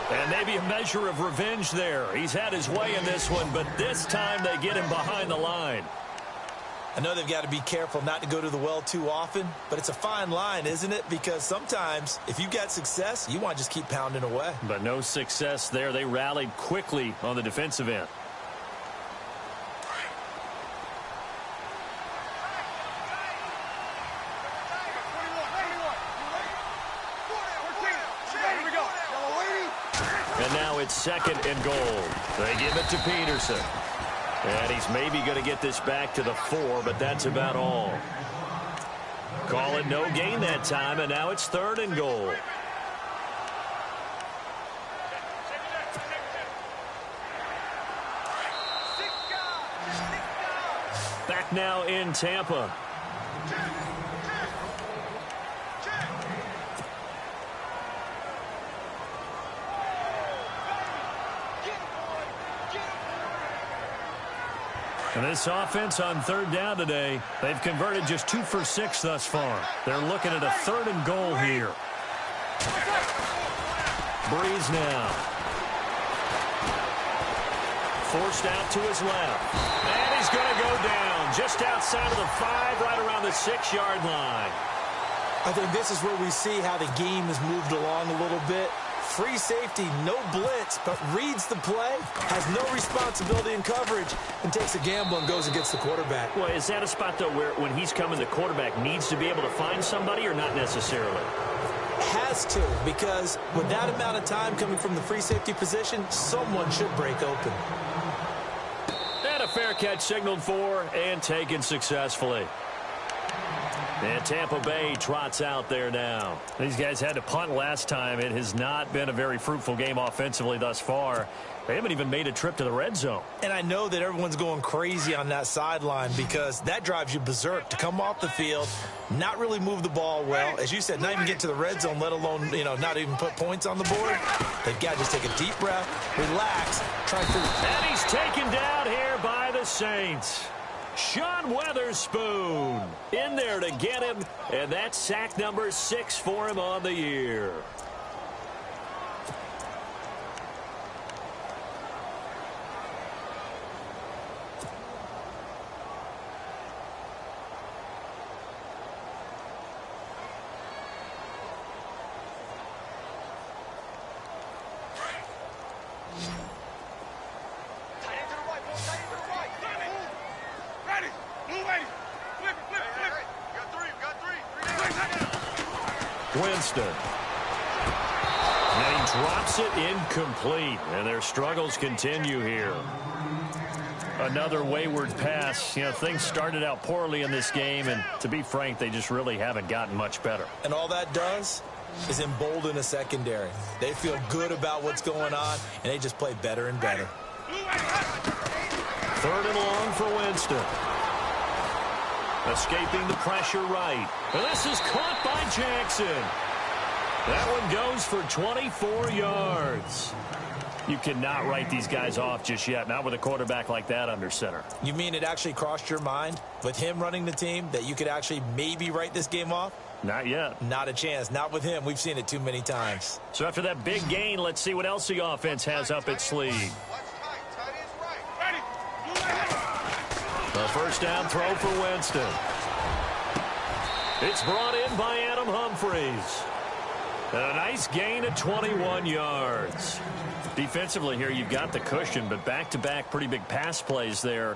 And maybe a measure of revenge there. He's had his way in this one, but this time they get him behind the line. I know they've got to be careful not to go to the well too often, but it's a fine line, isn't it? Because sometimes if you've got success, you want to just keep pounding away. But no success there. They rallied quickly on the defensive end. And now it's 2nd and goal. They give it to Peterson. And he's maybe going to get this back to the 4, but that's about all. Call it no gain that time, and now it's 3rd and goal. Back now in Tampa. And this offense on 3rd down today, they've converted just 2 for 6 thus far. They're looking at a 3rd and goal here. Breeze now. Forced out to his left. And he's going to go down just outside of the 5, right around the 6-yard line. I think this is where we see how the game has moved along a little bit. Free safety, no blitz, but reads the play, has no responsibility in coverage, and takes a gamble and goes against the quarterback. Well, is that a spot, though, where when he's coming, the quarterback needs to be able to find somebody or not necessarily? Has to, because with that amount of time coming from the free safety position, someone should break open. And a fair catch signaled for and taken successfully. And Tampa Bay trots out there now. These guys had to punt last time. It has not been a very fruitful game offensively thus far. They haven't even made a trip to the red zone. And I know that everyone's going crazy on that sideline because that drives you berserk to come off the field, not really move the ball well. As you said, not even get to the red zone, let alone, not even put points on the board. They've got to just take a deep breath, relax, try to... And he's taken down here by the Saints. Sean Weatherspoon in there to get him, and that's sack number 6 for him on the year. Winston. And he drops it incomplete, and their struggles continue here. Another wayward pass. Things started out poorly in this game, and to be frank, they just really haven't gotten much better. And all that does is embolden a secondary. They feel good about what's going on, and they just play better and better. 3rd and long for Winston. Escaping the pressure right. And this is caught by Jackson. That one goes for 24 yards. You cannot write these guys off just yet, not with a quarterback like that under center. You mean it actually crossed your mind with him running the team that you could actually maybe write this game off? Not yet. Not a chance. Not with him. We've seen it too many times. So after that big gain, let's see what else the offense has up its sleeve. A first down throw for Winston. It's brought in by Adam Humphries. And a nice gain of 21 yards. Defensively here, you've got the cushion, but back-to-back pretty big pass plays there.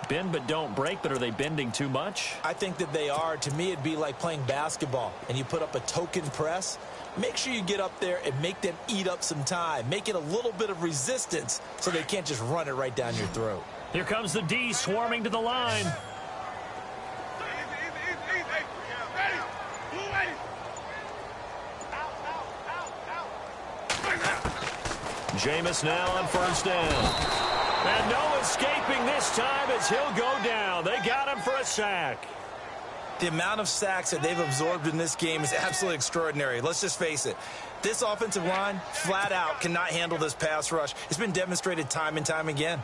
Bend but don't break, but are they bending too much? I think that they are. To me, it'd be like playing basketball, and you put up a token press. Make sure you get up there and make them eat up some time. Make it a little bit of resistance so they can't just run it right down your throat. Here comes the D swarming to the line. Jameis now on first down. And no escaping this time as he'll go down. They got him for a sack. The amount of sacks that they've absorbed in this game is absolutely extraordinary. Let's just face it. This offensive line, flat out, cannot handle this pass rush. It's been demonstrated time and time again.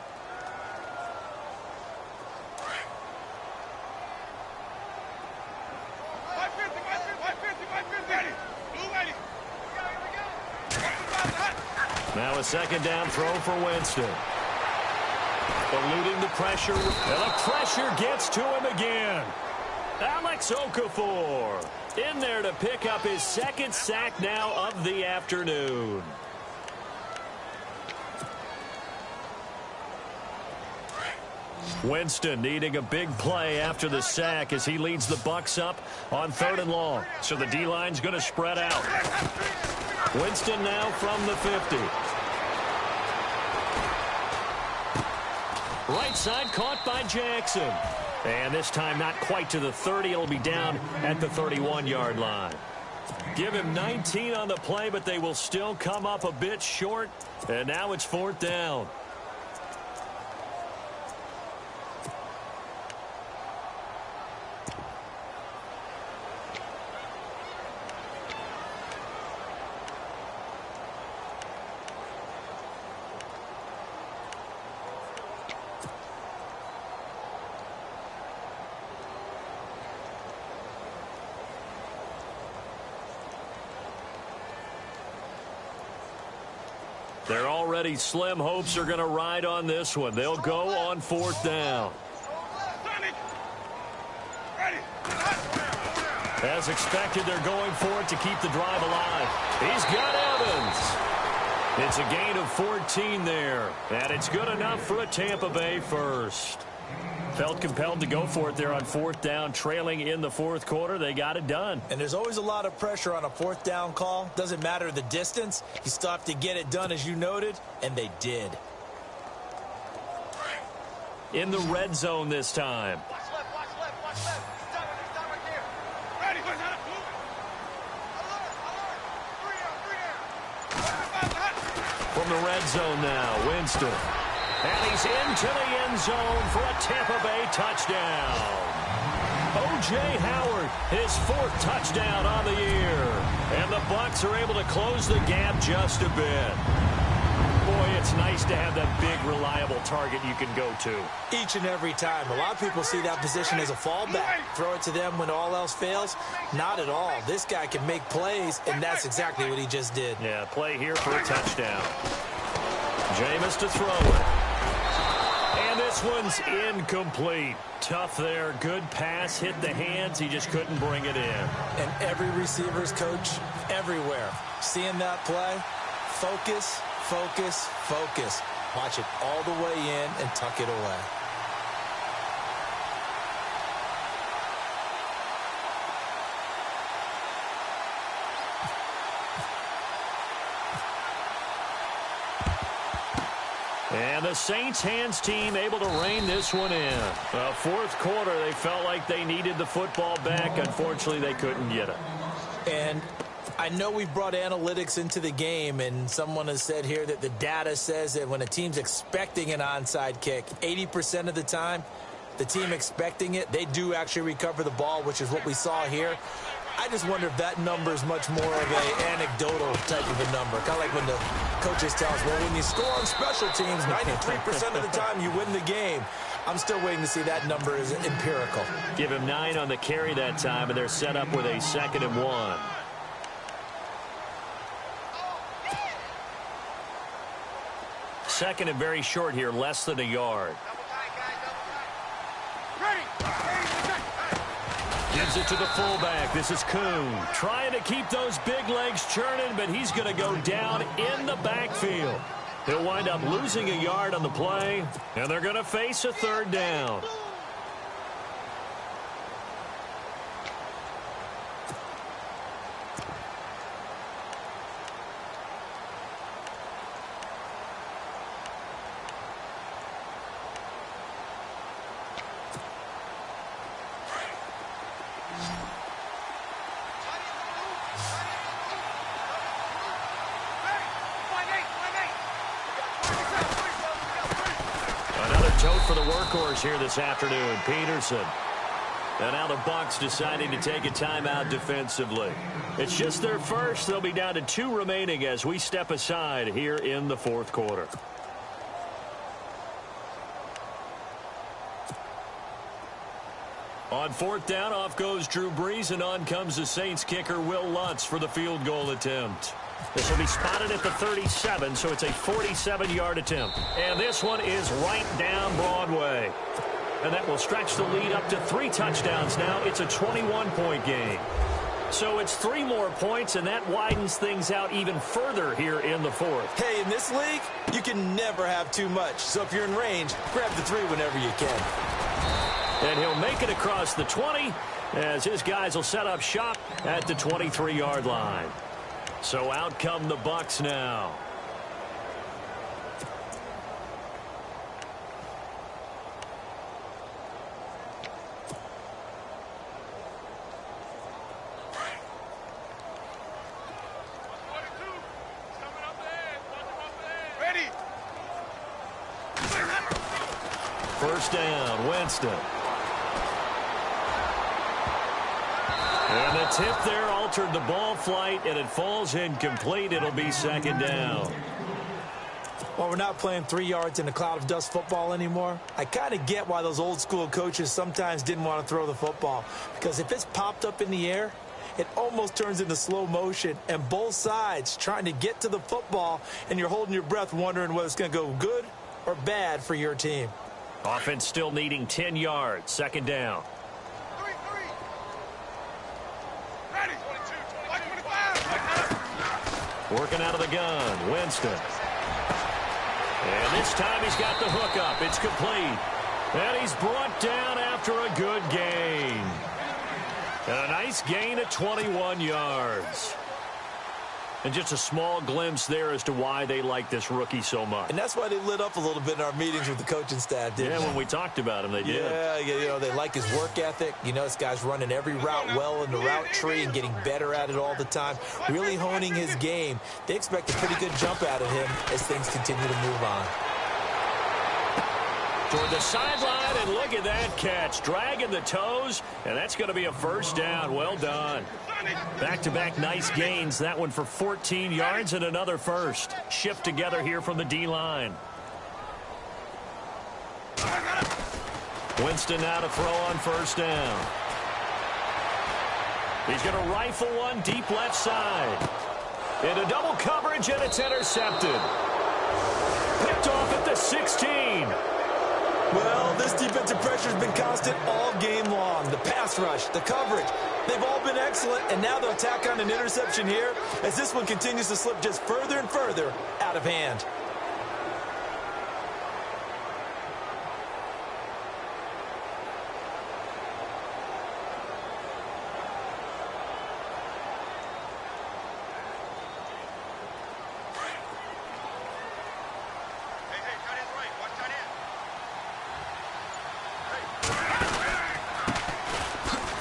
Now a second down throw for Winston. Eluding the pressure. And the pressure gets to him again. Alex Okafor in there to pick up his second sack now of the afternoon. Winston needing a big play after the sack as he leads the Bucs up on 3rd and long. So the D-line's going to spread out. Winston now from the 50. Right side caught by Jackson. And this time not quite to the 30. It'll be down at the 31-yard line. Give him 19 on the play, but they will still come up a bit short. And now it's 4th down. Their already slim hopes are going to ride on this one. They'll go on 4th down. As expected, they're going for it to keep the drive alive. He's got Evans. It's a gain of 14 there, and it's good enough for a Tampa Bay first. Felt compelled to go for it there on 4th down, trailing in the 4th quarter. They got it done. And there's always a lot of pressure on a 4th down call. Doesn't matter the distance. You still have to get it done, as you noted, and they did. In the red zone this time. from the red zone now. Winston. And he's into the end zone for a Tampa Bay touchdown. O.J. Howard, his 4th touchdown on the year. And the Bucs are able to close the gap just a bit. Boy, it's nice to have that big, reliable target you can go to. Each and every time. A lot of people see that position as a fallback. Throw it to them when all else fails. Not at all. This guy can make plays, and that's exactly what he just did. Yeah, play here for a touchdown. Jameis to throw it. And this one's incomplete. Tough there. Good pass. Hit the hands. He just couldn't bring it in. And every receiver's coach everywhere. Seeing that play, focus, focus, focus. Watch it all the way in and tuck it away. And the Saints hands team able to rein this one in. The 4th quarter, they felt like they needed the football back. Unfortunately, they couldn't get it. And I know we brought analytics into the game, and someone has said here that the data says that when a team's expecting an onside kick, 80% of the time, the team expecting it, they do actually recover the ball, which is what we saw here. I just wonder if that number is much more of an anecdotal type of a number. Kind of like when the coaches tell us, well, when you score on special teams, 93% of the time you win the game. I'm still waiting to see that number is empirical. Give him 9 on the carry that time, and they're set up with a 2nd and 1. Second and very short here, less than a yard. Gives it to the fullback. This is Kuhn. Trying to keep those big legs churning, but he's going to go down in the backfield. He'll wind up losing a yard on the play, and they're going to face a 3rd down. Tote for the workhorse here this afternoon, Peterson. And now the Bucs deciding to take a timeout defensively. It's just their first. They'll be down to 2 remaining as we step aside here in the 4th quarter. On 4th down, off goes Drew Brees, and on comes the Saints kicker Will Lutz for the field goal attempt. This will be spotted at the 37, so it's a 47-yard attempt. And this one is right down Broadway. And that will stretch the lead up to 3 touchdowns now. It's a 21-point game. So it's 3 more points, and that widens things out even further here in the 4th. Hey, in this league, you can never have too much. So if you're in range, grab the 3 whenever you can. And he'll make it across the 20 as his guys will set up shop at the 23-yard line. So out come the Bucs now. First down, Winston. And the tip there altered the ball flight, and it falls incomplete. It'll be 2nd down. Well, we're not playing 3 yards in a cloud of dust football anymore. I kind of get why those old school coaches sometimes didn't want to throw the football. Because if it's popped up in the air, it almost turns into slow motion. And both sides trying to get to the football, and you're holding your breath wondering whether it's going to go good or bad for your team. Offense still needing 10 yards. 2nd down. Working out of the gun, Winston. And this time he's got the hook up. It's complete. And he's brought down after a good gain. And a nice gain of 21 yards. And just a small glimpse there as to why they like this rookie so much. And that's why they lit up a little bit in our meetings with the coaching staff, didn't they? When we talked about him, they did. Yeah, you know, they like his work ethic. You know, this guy's running every route well in the route tree and getting better at it all the time, really honing his game. They expect a pretty good jump out of him as things continue to move on. Toward the sideline, and look at that catch. Dragging the toes, and that's going to be a first down. Well done. Back-to-back nice gains. That one for 14 yards and another first. Shift together here from the D-line. Winston now to throw on first down. He's going to rifle one deep left side. Into double coverage, and it's intercepted. Picked off at the 16. Well, this defensive pressure has been constant all game long. The pass rush, the coverage, they've all been excellent, and now they'll tack on an interception here as this one continues to slip just further and further out of hand.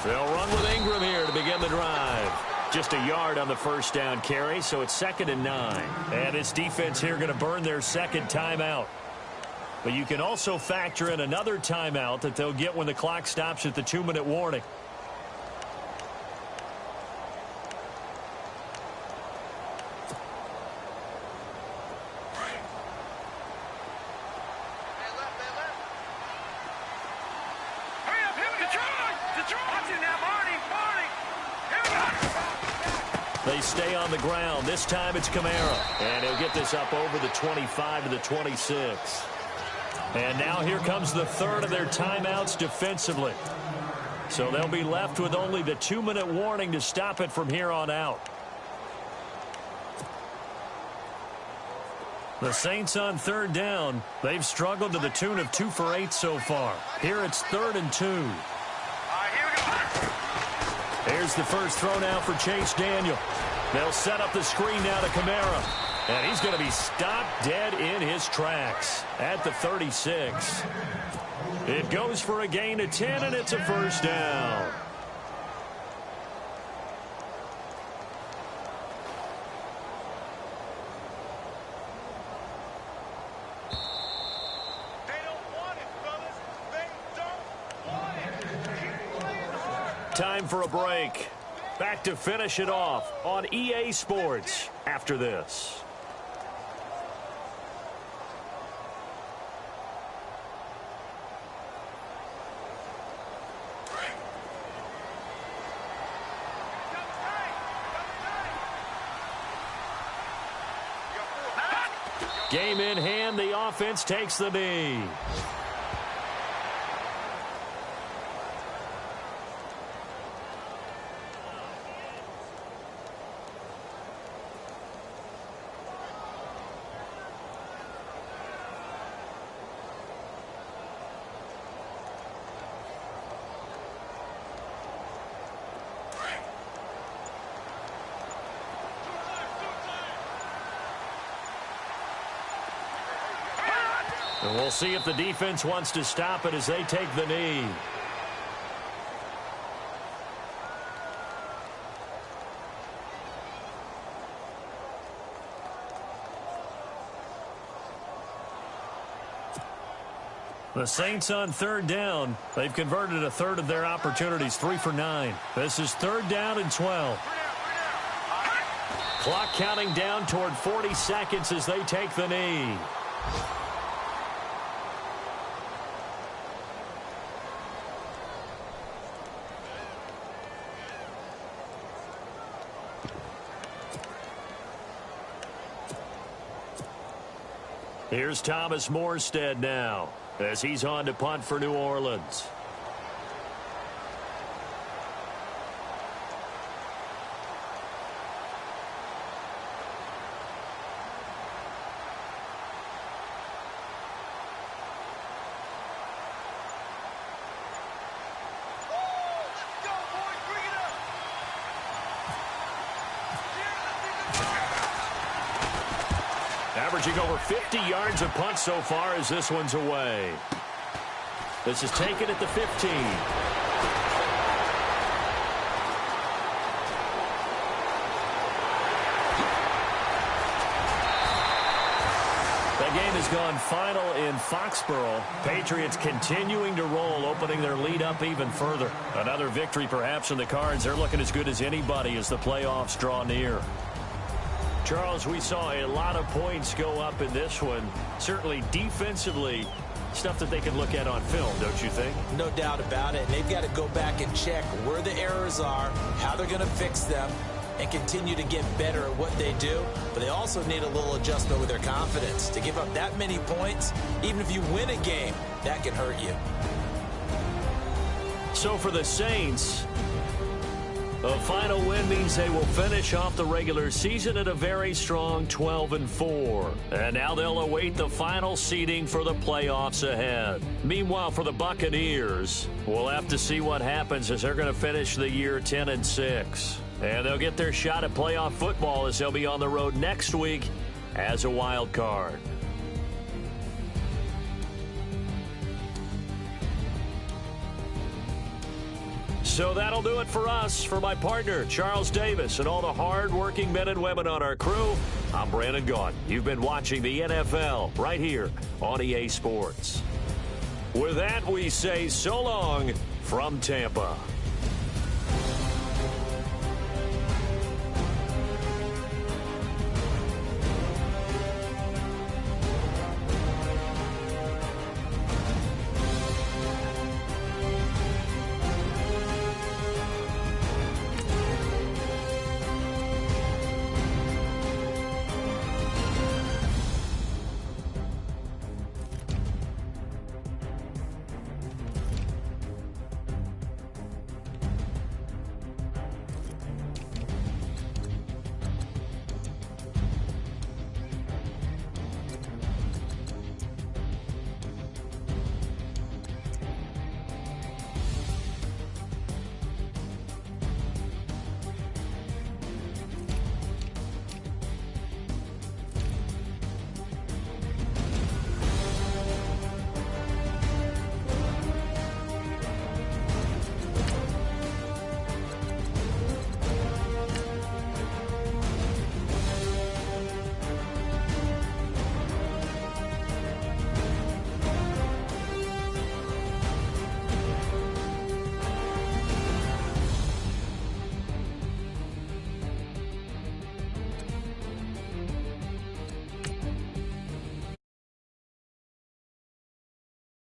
They'll run with Ingram here to begin the drive. Just a yard on the first down carry, so it's 2nd and 9. And this defense here going to burn their second timeout. But you can also factor in another timeout that they'll get when the clock stops at the 2-minute warning. They stay on the ground. This time it's Kamara. And he'll get this up over the 25 to the 26. And now here comes the third of their timeouts defensively. So they'll be left with only the 2-minute warning to stop it from here on out. The Saints on third down. They've struggled to the tune of 2 for 8 so far. Here it's 3rd and 2. Here's the first throw now for Chase Daniel. They'll set up the screen now to Kamara. And he's going to be stopped dead in his tracks at the 36. It goes for a gain of 10, and it's a first down. Time for a break. Back to finish it off on EA Sports after this. Game in hand, the offense takes the knee. And we'll see if the defense wants to stop it as they take the knee. The Saints on third down. They've converted a third of their opportunities, 3 for 9. This is 3rd down and 12. Clock counting down toward 40 seconds as they take the knee. Here's Thomas Morstead now as he's on to punt for New Orleans. averaging over 50 yards a punt so far as this one's away. This is taken at the 15. Game has gone final in Foxborough. Patriots continuing to roll, opening their lead up even further. Another victory perhaps in the cards. They're looking as good as anybody as the playoffs draw near. Charles, we saw a lot of points go up in this one. Certainly defensively, stuff that they can look at on film, don't you think? No doubt about it. And they've got to go back and check where the errors are, how they're going to fix them, and continue to get better at what they do. But they also need a little adjustment with their confidence. To give up that many points, even if you win a game, that can hurt you. So for the Saints, a final win means they will finish off the regular season at a very strong 12-4. And now they'll await the final seeding for the playoffs ahead. Meanwhile, for the Buccaneers, we'll have to see what happens as they're going to finish the year 10-6. And they'll get their shot at playoff football as they'll be on the road next week as a wild card. So that'll do it for us. For my partner, Charles Davis, and all the hard-working men and women on our crew, I'm Brandon Gaudin. You've been watching the NFL right here on EA Sports. With that, we say so long from Tampa.